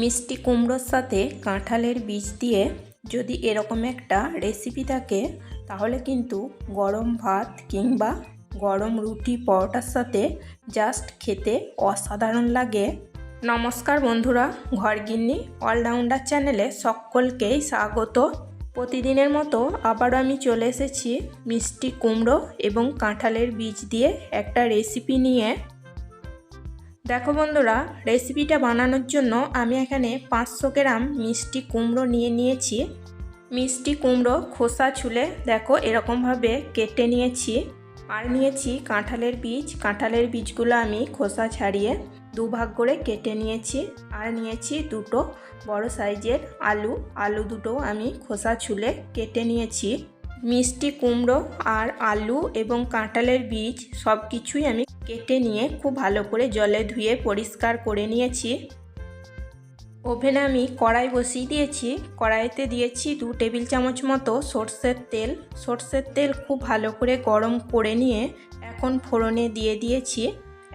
মিষ্টি কুমড়োর সাথে কাঁঠালের বীজ দিয়ে যদি এরকম একটা রেসিপি থাকে তাহলে কিন্তু গরম ভাত কিংবা গরম রুটি পরোটার সাথে জাস্ট খেতে অসাধারণ লাগে। নমস্কার বন্ধুরা, ঘরগিন্নি অলরাউন্ডার চ্যানেলে সকলকেই স্বাগত। প্রতিদিনের মতো আবারও আমি চলে এসেছি মিষ্টি কুমড়ো এবং কাঁঠালের বীজ দিয়ে একটা রেসিপি নিয়ে। দেখো বন্ধুরা, রেসিপিটা বানানোর জন্য আমি এখানে 500 গ্রাম মিষ্টি কুমড়ো নিয়েছি। মিষ্টি কুমড়ো খোসা ছুলে দেখো এরকমভাবে কেটে নিয়েছি। আর নিয়েছি কাঁঠালের বীজ। কাঁঠালের বীজগুলো আমি খোসা ছাড়িয়ে দুভাগ করে কেটে নিয়েছি। আর নিয়েছি দুটো বড় সাইজের আলু দুটো আমি খোসা ছুলে কেটে নিয়েছি। মিষ্টি কুমড়ো আর আলু এবং কাঁঠালের বীজ সব কিছুই আমি কেটে নিয়ে খুব ভালো করে জলে ধুয়ে পরিষ্কার করে নিয়েছি। ওভেনে আমি কড়াই বসিয়ে দিয়েছি। কড়াইতে দিয়েছি 2 টেবিল চামচ মতো সর্ষের তেল। সর্ষের তেল খুব ভালো করে গরম করে নিয়ে এখন ফোড়নে দিয়ে দিয়েছি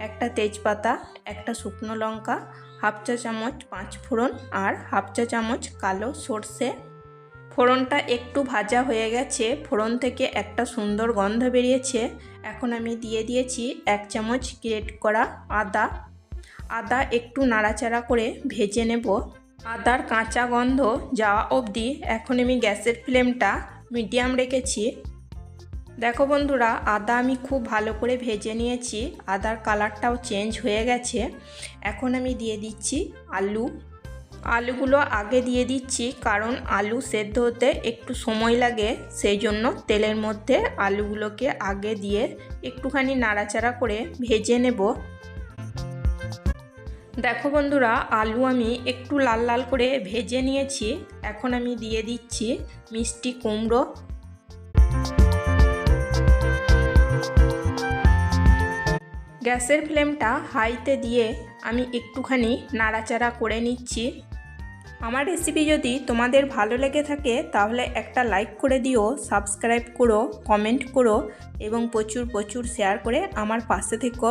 একটা তেজপাতা, একটা শুকনো লঙ্কা, হাফ চা চামচ 5 ফোড়ন আর হাফ চা চামচ কালো সর্ষে। ফোড়নটা একটু ভাজা হয়ে গেছে, ফোড়ন থেকে একটা সুন্দর গন্ধ বেরিয়েছে। এখন আমি দিয়ে দিয়েছি 1 চামচ গ্রেট করা আদা একটু নাড়াচাড়া করে ভেজে নেব। আদার কাঁচা গন্ধ যাওয়া অবধি এখন আমি গ্যাসের ফ্লেমটা মিডিয়াম রেখেছি। দেখো বন্ধুরা, আদা আমি খুব ভালো করে ভেজে নিয়েছি। আদার কালারটাও চেঞ্জ হয়ে গেছে। এখন আমি দিয়ে দিচ্ছি আলুগুলো আগে দিয়ে দিচ্ছি, কারণ আলু সেদ্ধ হতে একটু সময় লাগে। সেই জন্য তেলের মধ্যে আলুগুলোকে আগে দিয়ে একটুখানি নাড়াচাড়া করে ভেজে নেব। দেখো বন্ধুরা, আলু আমি একটু লাল লাল করে ভেজে নিয়েছি। এখন আমি দিয়ে দিচ্ছি মিষ্টি কুমড়ো। গ্যাসের ফ্লেমটা হাইতে দিয়ে আমি একটুখানি নাড়াচাড়া করে নিচ্ছি। আমার রেসিপি যদি তোমাদের ভালো লেগে থাকে তাহলে একটা লাইক করে দিও, সাবস্ক্রাইব করো, কমেন্ট করো এবং প্রচুর শেয়ার করে আমার পাশে থেকো।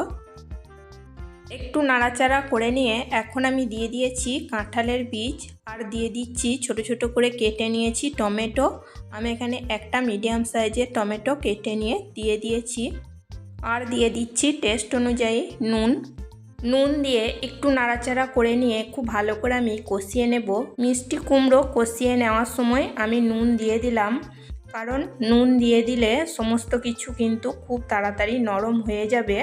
একটু নাড়াচাড়া করে নিয়ে এখন আমি দিয়ে দিয়েছি কাঁঠালের বীজ আর দিয়ে দিচ্ছি ছোট ছোট করে কেটে নিয়েছি টমেটো। আমি এখানে একটা মিডিয়াম সাইজের টমেটো কেটে নিয়ে দিয়ে দিয়েছি। আর দিয়ে দিচ্ছি টেস্ট অনুযায়ী নুন দিয়ে একটু নাড়াচাড়া করে নিয়ে খুব ভালো করে আমি কষিয়ে নেব। মিষ্টি কুমড়ো কষিয়ে নেওয়ার সময় আমি নুন দিয়ে দিলাম, কারণ নুন দিয়ে দিলে সমস্ত কিছু কিন্তু খুব তাড়াতাড়ি নরম হয়ে যাবে।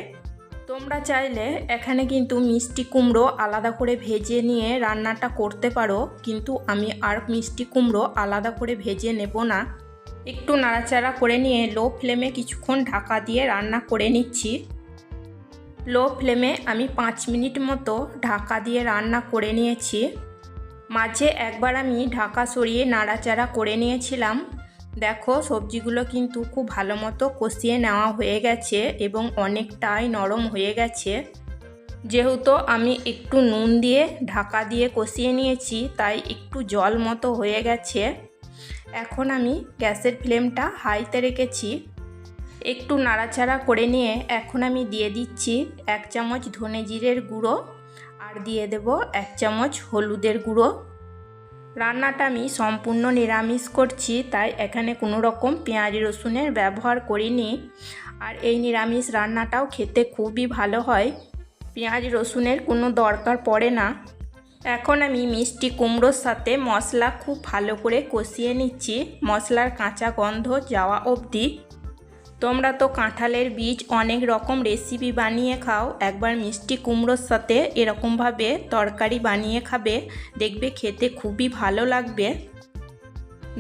তোমরা চাইলে এখানে কিন্তু মিষ্টি কুমড়ো আলাদা করে ভেজে নিয়ে রান্নাটা করতে পারো, কিন্তু আমি আর মিষ্টি কুমড়ো আলাদা করে ভেজে নেব না। একটু নাড়াচাড়া করে নিয়ে লো ফ্লেমে কিছুক্ষণ ঢাকা দিয়ে রান্না করে নিচ্ছি। লো ফ্লেমে আমি 5 মিনিট মতো ঢাকা দিয়ে রান্না করে নিয়েছি। মাঝে একবার আমি ঢাকা সরিয়ে নাড়াচাড়া করে নিয়েছিলাম। দেখো সবজিগুলো কিন্তু খুব ভালো মতো কষিয়ে নেওয়া হয়ে গেছে এবং অনেকটাই নরম হয়ে গেছে। যেহেতু আমি একটু নুন দিয়ে ঢাকা দিয়ে কষিয়ে নিয়েছি তাই একটু জল মতো হয়ে গেছে। এখন আমি গ্যাসের ফ্লেমটা হাইতে রেখেছি। একটু নাড়াচাড়া করে নিয়ে এখন আমি দিয়ে দিচ্ছি 1 চামচ ধনে জিরের গুঁড়ো আর দিয়ে দেব 1 চামচ হলুদের গুঁড়ো। রান্নাটা আমি সম্পূর্ণ নিরামিষ করছি, তাই এখানে কোনো রকম পেঁয়াজ রসুনের ব্যবহার করিনি। আর এই নিরামিষ রান্নাটাও খেতে খুবই ভালো হয়, পেঁয়াজ রসুনের কোনো দরকার পড়ে না। এখন আমি মিষ্টি কুমড়োর সাথে মশলা খুব ভালো করে কষিয়ে নিচ্ছি, মশলার কাঁচা গন্ধ যাওয়া অবধি। তোমরা তো কাঁঠালের বীজ অনেক রকম রেসিপি বানিয়ে খাও, একবার মিষ্টি কুমড়োর সাথে এরকমভাবে তরকারি বানিয়ে খাবে, দেখবে খেতে খুবই ভালো লাগবে।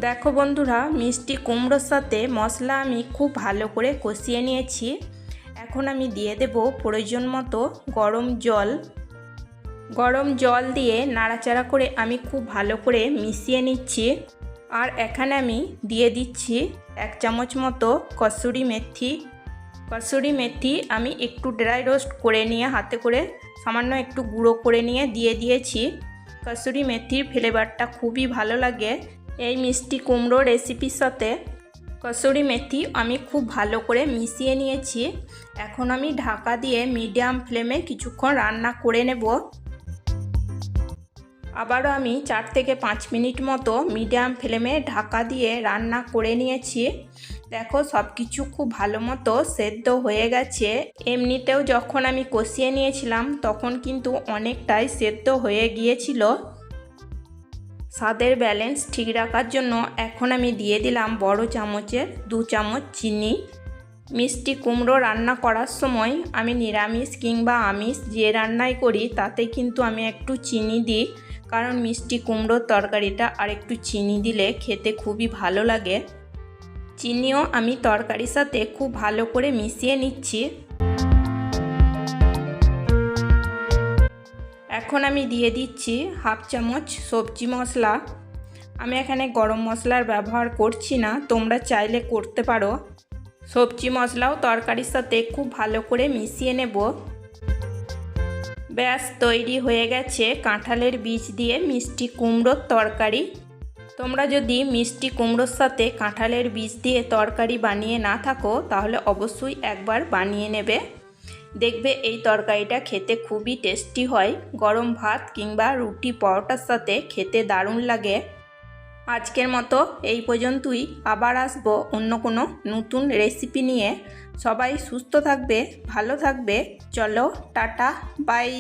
দেখো বন্ধুরা, মিষ্টি কুমড়োর সাথে মশলা আমি খুব ভালো করে কষিয়ে নিয়েছি। এখন আমি দিয়ে দেব প্রয়োজন মতো গরম জল দিয়ে নাড়াচাড়া করে আমি খুব ভালো করে মিশিয়ে নিচ্ছি। আর এখানে আমি দিয়ে দিচ্ছি 1 চামচ মতো কসুরি মেথি আমি একটু ড্রাই রোস্ট করে নিয়ে হাতে করে সামান্য একটু গুঁড়ো করে নিয়ে দিয়ে দিয়েছি। কসুরি মেথির ফ্লেভারটা খুবই ভালো লাগে এই মিষ্টি কুমড়ো রেসিপির সাথে। কসুরি মেথি আমি খুব ভালো করে মিশিয়ে নিয়েছি। এখন আমি ঢাকা দিয়ে মিডিয়াম ফ্লেমে কিছুক্ষণ রান্না করে নেব। আবারও আমি 4 থেকে 5 মিনিট মতো মিডিয়াম ফ্লেমে ঢাকা দিয়ে রান্না করে নিয়েছি। দেখো সব কিছু খুব ভালো মতো সেদ্ধ হয়ে গেছে। এমনিতেও যখন আমি কষিয়ে নিয়েছিলাম তখন কিন্তু অনেকটাই সেদ্ধ হয়ে গিয়েছিল। স্বাদের ব্যালেন্স ঠিক রাখার জন্য এখন আমি দিয়ে দিলাম বড় চামচের 2 চামচ চিনি। মিষ্টি কুমড়ো রান্না করার সময় আমি নিরামিষ কিংবা আমিষ যে রান্নাই করি তাতে কিন্তু আমি একটু চিনি দিই, কারণ মিষ্টি কুমড়োর তরকারিটা আর একটু চিনি দিলে খেতে খুবই ভালো লাগে। চিনিও আমি তরকারির সাথে খুব ভালো করে মিশিয়ে নিচ্ছি। এখন আমি দিয়ে দিচ্ছি হাফ চামচ সবজি মশলা। আমি এখানে গরম মশলার ব্যবহার করছি না, তোমরা চাইলে করতে পারো। সবজি মশলাও তরকারির সাথে খুব ভালো করে মিশিয়ে নেব। ব্যাস তৈরি হয়ে গেছে কাঁঠালের বীজ দিয়ে মিষ্টি কুমড়োর তরকারি। তোমরা যদি মিষ্টি কুমড়োর সাথে কাঁঠালের বীজ দিয়ে তরকারি বানিয়ে না থাকো তাহলে অবশ্যই একবার বানিয়ে নেবে। দেখবে এই তরকারিটা খেতে খুবই টেস্টি হয়। গরম ভাত কিংবা রুটি পরোটার সাথে খেতে দারুণ লাগে। আজকের মতো এই পর্যন্তই, আবার আসবো অন্য কোনো নতুন রেসিপি নিয়ে। সবাই সুস্থ থাকবে, ভালো থাকবে। চলো টাটা, বাই।